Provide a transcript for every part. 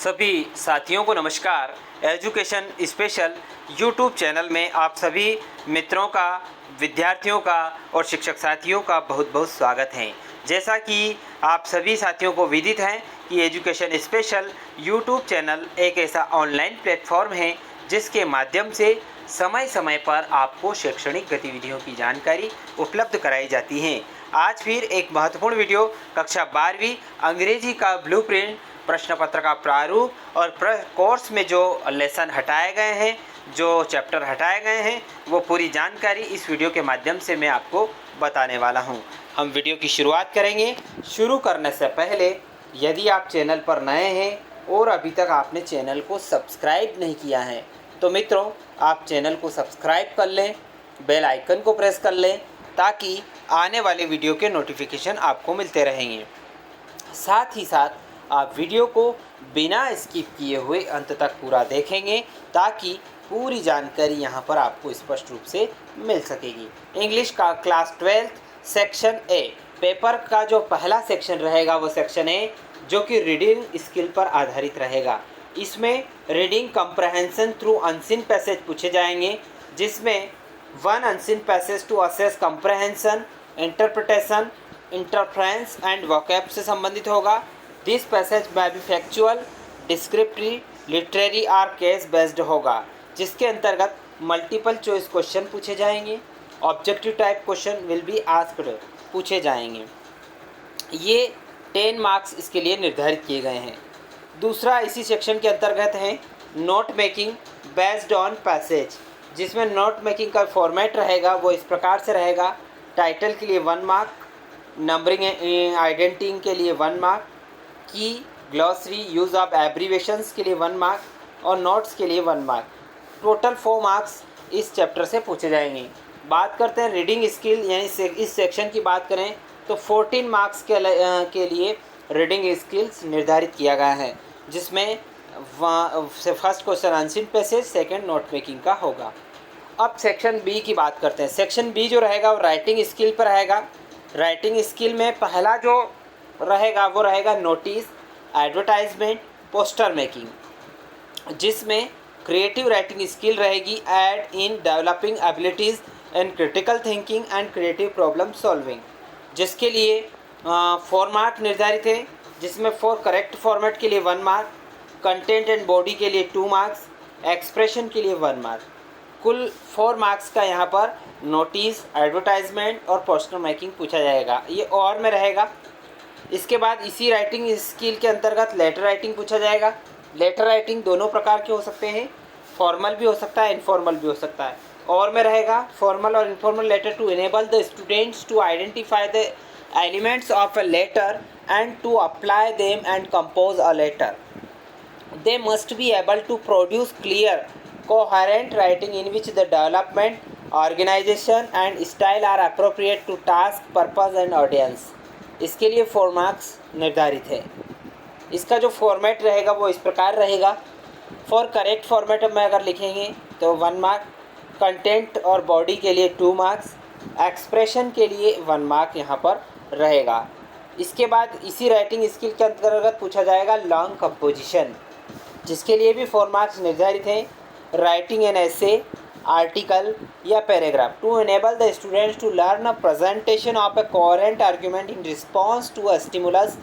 सभी साथियों को नमस्कार। एजुकेशन स्पेशल यूट्यूब चैनल में आप सभी मित्रों का, विद्यार्थियों का और शिक्षक साथियों का बहुत बहुत स्वागत है। जैसा कि आप सभी साथियों को विदित है कि एजुकेशन स्पेशल यूट्यूब चैनल एक ऐसा ऑनलाइन प्लेटफॉर्म है जिसके माध्यम से समय समय पर आपको शैक्षणिक गतिविधियों की जानकारी उपलब्ध कराई जाती है। आज फिर एक महत्वपूर्ण वीडियो कक्षा 12वीं अंग्रेजी का ब्लूप्रिंट, प्रश्न पत्र का प्रारूप और कोर्स में जो लेसन हटाए गए हैं, जो चैप्टर हटाए गए हैं, वो पूरी जानकारी इस वीडियो के माध्यम से मैं आपको बताने वाला हूं। हम वीडियो की शुरुआत करेंगे। शुरू करने से पहले यदि आप चैनल पर नए हैं और अभी तक आपने चैनल को सब्सक्राइब नहीं किया है तो मित्रों आप चैनल को सब्सक्राइब कर लें, बेल आइकन को प्रेस कर लें ताकि आने वाले वीडियो के नोटिफिकेशन आपको मिलते रहेंगे। साथ ही साथ आप वीडियो को बिना स्किप किए हुए अंत तक पूरा देखेंगे ताकि पूरी जानकारी यहाँ पर आपको स्पष्ट रूप से मिल सकेगी। इंग्लिश का क्लास 12 सेक्शन ए पेपर का जो पहला सेक्शन रहेगा वो सेक्शन ए, जो कि रीडिंग स्किल पर आधारित रहेगा। इसमें reading comprehension through unseen passage पूछे जाएंगे, जिसमें 1 unseen passage to assess comprehension, interpretation, interference and vocab से संबंधित होगा। दिस पैसेज में भी फैक्चुअल, डिस्क्रिप्टिव, लिटरेरी और केस बेस्ड होगा, जिसके अंतर्गत मल्टीपल चॉइस क्वेश्चन पूछे जाएंगे। Objective type question will be asked पूछे जाएंगे। ये 10 मार्क्स इसके लिए निर्धारित किए गए हैं। दूसरा इसी सेक्शन के अंतर्गत है note making based on passage, जिसमें नोट मेकिंग का फॉर्मेट रहेगा वो इस प्रकार से रहेगा। टाइटल के लिए 1 मार्क, नंबरिंग आइडेंटिटी के लिए 1 मार्क, की ग्लॉसरी यूज़ ऑफ एब्रीवेशंस के लिए 1 मार्क और नोट्स के लिए 1 मार्क। टोटल 4 मार्क्स इस चैप्टर से पूछे जाएंगे। बात करते हैं रीडिंग स्किल, यानी इस सेक्शन की बात करें तो 14 मार्क्स के लिए रीडिंग स्किल्स निर्धारित किया गया है, जिसमें first question unseen passage, second note making का होगा। अब सेक्शन बी की बात करते हैं। सेक्शन बी जो रहेगा वो राइटिंग स्किल पर रहेगा। राइटिंग स्किल में पहला जो रहेगा वो रहेगा नोटिस, एडवर्टाइजमेंट, पोस्टर मेकिंग, जिसमें क्रिएटिव राइटिंग स्किल रहेगी। Aid in developing abilities and critical thinking and creative problem solving, जिसके लिए 4 मार्क निर्धारित है, जिसमें 4 करेक्ट फॉर्मेट के लिए 1 मार्क, कंटेंट एंड बॉडी के लिए 2 मार्क्स, एक्सप्रेशन के लिए 1 मार्क। कुल 4 मार्क्स का यहाँ पर नोटिस, एडवर्टाइजमेंट और पोस्टर मेकिंग पूछा जाएगा। ये और में रहेगा। इसके बाद इसी राइटिंग स्किल के अंतर्गत लेटर राइटिंग पूछा जाएगा। लेटर राइटिंग दोनों प्रकार के हो सकते हैं, फॉर्मल भी हो सकता है, इनफॉर्मल भी हो सकता है। और में रहेगा फॉर्मल और informal letter to enable the students to identify the elements of a letter and to apply them and compose a letter. They must be able to produce clear, coherent writing in which the development, organization and style are appropriate to task, purpose and audience। इसके लिए 4 marks निर्धारित है। इसका जो format रहेगा वो इस प्रकार रहेगा। फॉर करेक्ट फॉर्मेट में अगर लिखेंगे तो 1 मार्क, कंटेंट और बॉडी के लिए 2 मार्क्स, एक्सप्रेशन के लिए 1 मार्क यहाँ पर रहेगा। इसके बाद इसी राइटिंग स्किल के अंतर्गत पूछा जाएगा लॉन्ग कंपोजिशन, जिसके लिए भी 4 मार्क्स निर्धारित हैं। राइटिंग एन ऐसे, आर्टिकल या paragraph to enable the students to learn a presentation of a coherent argument in response to a stimulus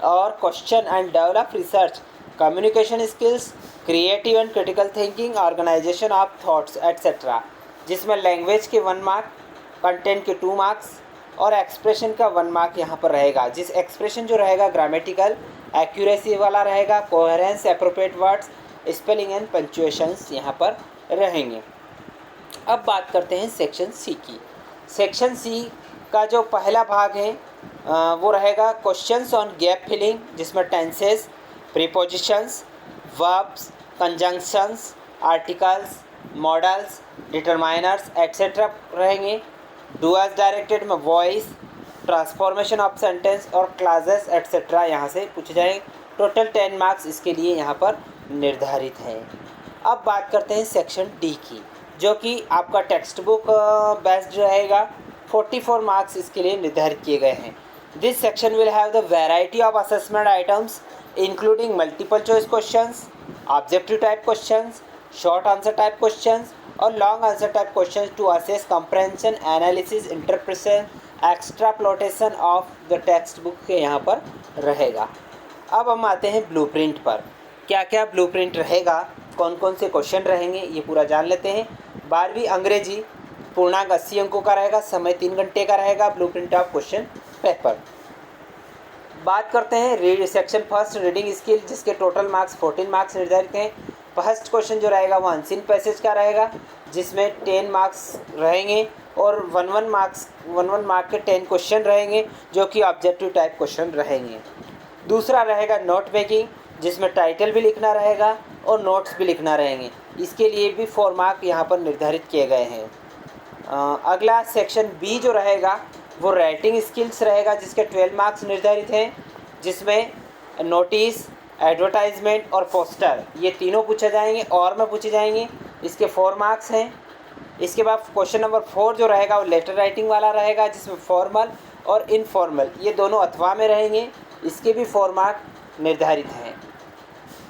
और question and develop research, communication skills, creative and critical thinking, organisation of thoughts etcetera, जिसमें language के 1 mark, content के 2 marks और expression का 1 mark यहाँ पर रहेगा। जिस एक्सप्रेशन जो रहेगा ग्रामेटिकल एक्यूरेसी वाला रहेगा, coherence, appropriate words, spelling and punctuations यहाँ पर रहेंगे। अब बात करते हैं सेक्शन सी की। सेक्शन सी का जो पहला भाग है वो रहेगा क्वेश्चंस ऑन गैप फिलिंग, जिसमें tenses, prepositions, verbs, conjunctions, articles, models, determiners etcetera रहेंगे। डू एज डायरेक्टेड में वॉइस, ट्रांसफॉर्मेशन ऑफ सेंटेंस और क्लासेस एट्सेट्रा यहाँ से पूछे जाएंगे। टोटल 10 मार्क्स इसके लिए यहाँ पर निर्धारित हैं। अब बात करते हैं सेक्शन डी की, जो कि आपका टेक्स्ट बुक बेस्ड रहेगा। 44 मार्क्स इसके लिए निर्धारित किए गए हैं। This section will have the variety of assessment items including multiple choice questions, objective type questions, short answer type questions और long answer type questions to assess comprehension, analysis, interpretation, extrapolation of the text book के यहाँ पर रहेगा। अब हम आते हैं blueprint पर। क्या क्या ब्लूप्रिंट रहेगा, कौन कौन से क्वेश्चन रहेंगे, ये पूरा जान लेते हैं। 12वीं अंग्रेजी पूर्णांक 80 अंकों का रहेगा, समय 3 घंटे का रहेगा। Blueprint of question paper. बात करते हैं सेक्शन फर्स्ट रीडिंग स्किल, जिसके टोटल मार्क्स 14 मार्क्स निर्धारित हैं। फर्स्ट क्वेश्चन जो रहेगा वो अनसीन पैसेज का रहेगा, जिसमें 10 मार्क्स रहेंगे और 1 मार्क के 10 क्वेश्चन रहेंगे, जो कि ऑब्जेक्टिव टाइप क्वेश्चन रहेंगे। दूसरा रहेगा नोट मेकिंग, जिसमें टाइटल भी लिखना रहेगा और नोट्स भी लिखना रहेंगे। इसके लिए भी 4 मार्क यहाँ पर निर्धारित किए गए हैं। अगला सेक्शन बी जो रहेगा वो राइटिंग स्किल्स रहेगा, जिसके 12 मार्क्स निर्धारित हैं, जिसमें नोटिस, एडवर्टाइजमेंट और पोस्टर ये तीनों पूछे जाएंगे और में पूछे जाएंगे। इसके 4 मार्क्स हैं। इसके बाद क्वेश्चन नंबर 4 जो रहेगा वो लेटर राइटिंग वाला रहेगा, जिसमें फॉर्मल और इनफॉर्मल ये दोनों अथवा में रहेंगे। इसके भी 4 मार्क निर्धारित हैं।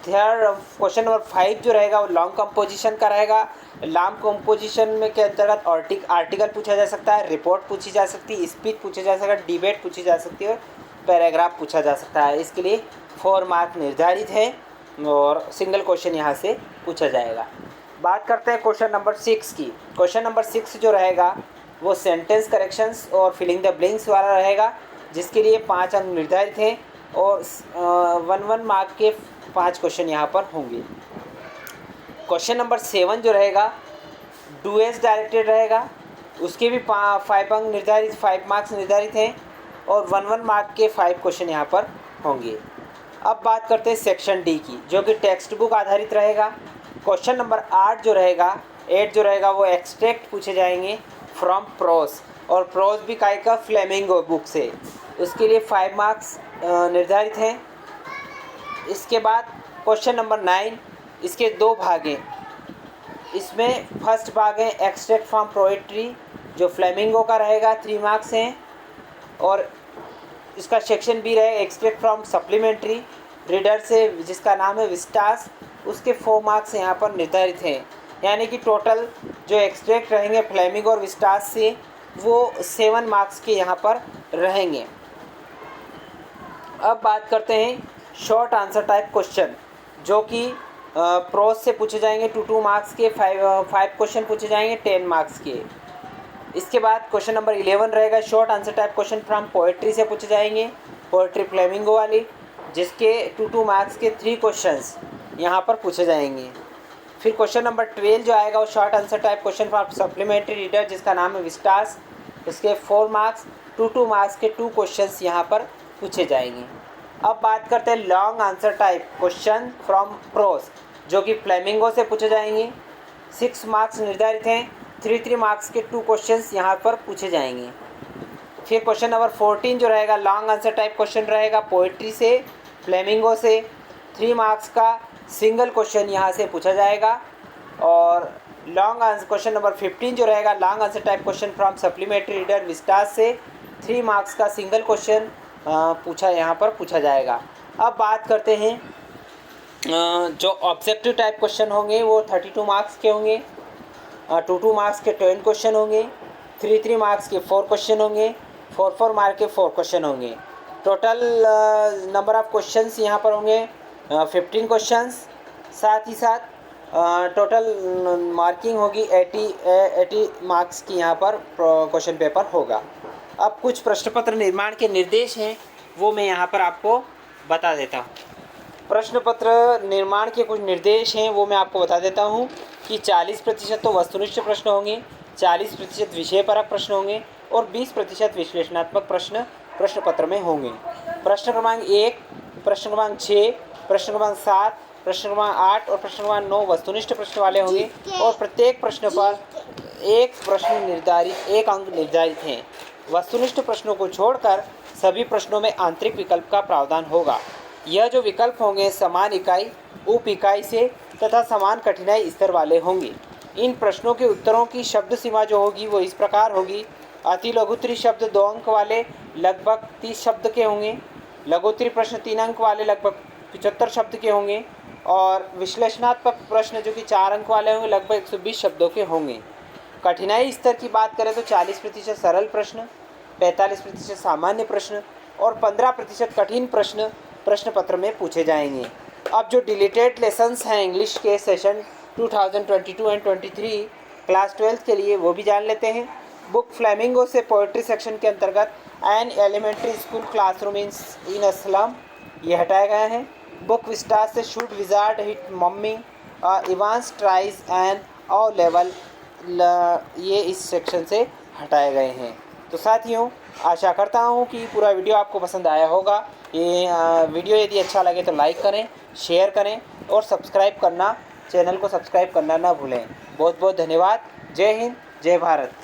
थर्ड क्वेश्चन नंबर 5 जो रहेगा वो लॉन्ग कंपोजिशन का रहेगा। लॉन्ग कंपोजिशन में के अंतर्गत आर्टिकल पूछा जा सकता है, रिपोर्ट पूछी जा सकती है, स्पीच पूछी जा सकता है, डिबेट पूछी जा सकती है और पैराग्राफ पूछा जा सकता है। इसके लिए 4 मार्क निर्धारित है और सिंगल क्वेश्चन यहाँ से पूछा जाएगा। बात करते हैं क्वेश्चन नंबर 6 की। क्वेश्चन नंबर 6 जो रहेगा वो सेंटेंस करेक्शंस और फिलिंग द ब्लैंक्स वाला रहेगा, जिसके लिए 5 अंक निर्धारित हैं और 1 मार्क के 5 क्वेश्चन यहाँ पर होंगे। क्वेश्चन नंबर 7 जो रहेगा डुएस डायरेक्टेड रहेगा, उसके भी 5 मार्क्स निर्धारित हैं और 1 मार्क के 5 क्वेश्चन यहाँ पर होंगे। अब बात करते हैं सेक्शन डी की, जो कि टेक्स्ट बुक आधारित रहेगा। क्वेश्चन नंबर 8 जो रहेगा वो एक्सट्रैक्ट पूछे जाएंगे फ्रॉम प्रोस, और प्रोस भी काय का फ्लेमिंगो बुक से, उसके लिए 5 मार्क्स निर्धारित हैं। इसके बाद क्वेश्चन नंबर 9, इसके 2 भाग हैं। इसमें फर्स्ट भाग है एक्सट्रैक्ट फ्रॉम पोएट्री, जो फ्लेमिंगो का रहेगा, 3 मार्क्स हैं, और इसका सेक्शन बी रहेगा एक्सट्रैक्ट फ्रॉम सप्लीमेंट्री रीडर से, जिसका नाम है विस्टास, उसके 4 मार्क्स यहाँ पर निर्धारित हैं। यानी कि टोटल जो एक्सट्रैक्ट रहेंगे फ्लेमिंगो और विस्टास से वो 7 मार्क्स के यहाँ पर रहेंगे। अब बात करते हैं शॉर्ट आंसर टाइप क्वेश्चन, जो कि प्रोस से पूछे जाएंगे 2 मार्क्स के 5 क्वेश्चन पूछे जाएंगे 10 मार्क्स के। इसके बाद क्वेश्चन नंबर 11 रहेगा short answer type question from poetry से पूछे जाएंगे, पोएट्री फ्लेमिंगो वाली, जिसके 2 मार्क्स के 3 क्वेश्चंस यहाँ पर पूछे जाएंगे। फिर क्वेश्चन नंबर 12 जो आएगा वो short answer type question from supplementary reader, जिसका नाम है विस्टास, इसके 4 मार्क्स 2 मार्क्स के 2 क्वेश्चंस यहाँ पर पूछे जाएंगे। अब बात करते हैं long answer type question from pros, जो कि फ्लेमिंगो से पूछे जाएंगे। 6 मार्क्स निर्धारित हैं, 3 मार्क्स के 2 क्वेश्चंस यहाँ पर पूछे जाएंगे। फिर क्वेश्चन नंबर 14 जो रहेगा लॉन्ग आंसर टाइप क्वेश्चन रहेगा पोएट्री से, फ्लेमिंगो से, 3 मार्क्स का सिंगल क्वेश्चन यहाँ से पूछा जाएगा। और लॉन्ग आंसर क्वेश्चन नंबर 15 जो रहेगा long answer type question from supplementary reader Vistas से, 3 मार्क्स का सिंगल क्वेश्चन यहाँ पर पूछा जाएगा। अब बात करते हैं जो ऑब्जेक्टिव टाइप क्वेश्चन होंगे वो 32 मार्क्स के होंगे, 2 मार्क्स के 10 क्वेश्चन होंगे, 3 मार्क्स के 4 क्वेश्चन होंगे, 4 मार्क के 4 क्वेश्चन होंगे। टोटल नंबर ऑफ क्वेश्चंस यहाँ पर होंगे 15 क्वेश्चंस। साथ ही साथ टोटल मार्किंग होगी 80 मार्क्स की यहाँ पर क्वेश्चन पेपर होगा। अब कुछ प्रश्न पत्र निर्माण के निर्देश हैं वो मैं यहाँ पर आपको बता देता हूँ। प्रश्न पत्र निर्माण के कुछ निर्देश हैं वो मैं आपको बता देता हूँ कि 40% तो वस्तुनिष्ठ प्रश्न होंगे, 40% विषयपरक प्रश्न होंगे और 20% विश्लेषणात्मक प्रश्न पत्र में होंगे। प्रश्न क्रमांक 1, प्रश्न क्रमांक 6, प्रश्न क्रमांक 7, प्रश्न क्रमांक 8 और प्रश्न क्रमांक 9 वस्तुनिष्ठ प्रश्न वाले होंगे और प्रत्येक प्रश्न पर एक अंक निर्धारित हैं। वस्तुनिष्ठ प्रश्नों को छोड़कर सभी प्रश्नों में आंतरिक विकल्प का प्रावधान होगा। यह जो विकल्प होंगे समान इकाई, उप इकाई से तथा समान कठिनाई स्तर वाले होंगे। इन प्रश्नों के उत्तरों की शब्द सीमा जो होगी वो इस प्रकार होगी। अति लघुत्तरी शब्द 2 अंक वाले लगभग 30 शब्द के होंगे। लघुत्तरी प्रश्न 3 अंक वाले लगभग 75 शब्द के होंगे और विश्लेषणात्मक प्रश्न जो कि 4 अंक वाले होंगे लगभग 120 शब्दों के होंगे। कठिनाई स्तर की बात करें तो 40% सरल प्रश्न, 45% सामान्य प्रश्न और 15% कठिन प्रश्न प्रश्न पत्र में पूछे जाएंगे। अब जो डिलीटेड लेसन्स हैं इंग्लिश के सेशन 2022 एंड 23 क्लास 12 के लिए वो भी जान लेते हैं। बुक फ्लेमिंगो से पोएट्री सेक्शन के अंतर्गत an elementary school classroom in a slum ये हटाए गए हैं। बुक विस्टा से should wizard hit mommy Evans tries and O level ये इस सेक्शन से हटाए गए हैं। तो साथियों, आशा करता हूँ कि पूरा वीडियो आपको पसंद आया होगा। ये वीडियो यदि अच्छा लगे तो लाइक करें, शेयर करें और चैनल को सब्सक्राइब करना ना भूलें। बहुत बहुत धन्यवाद। जय हिंद, जय भारत।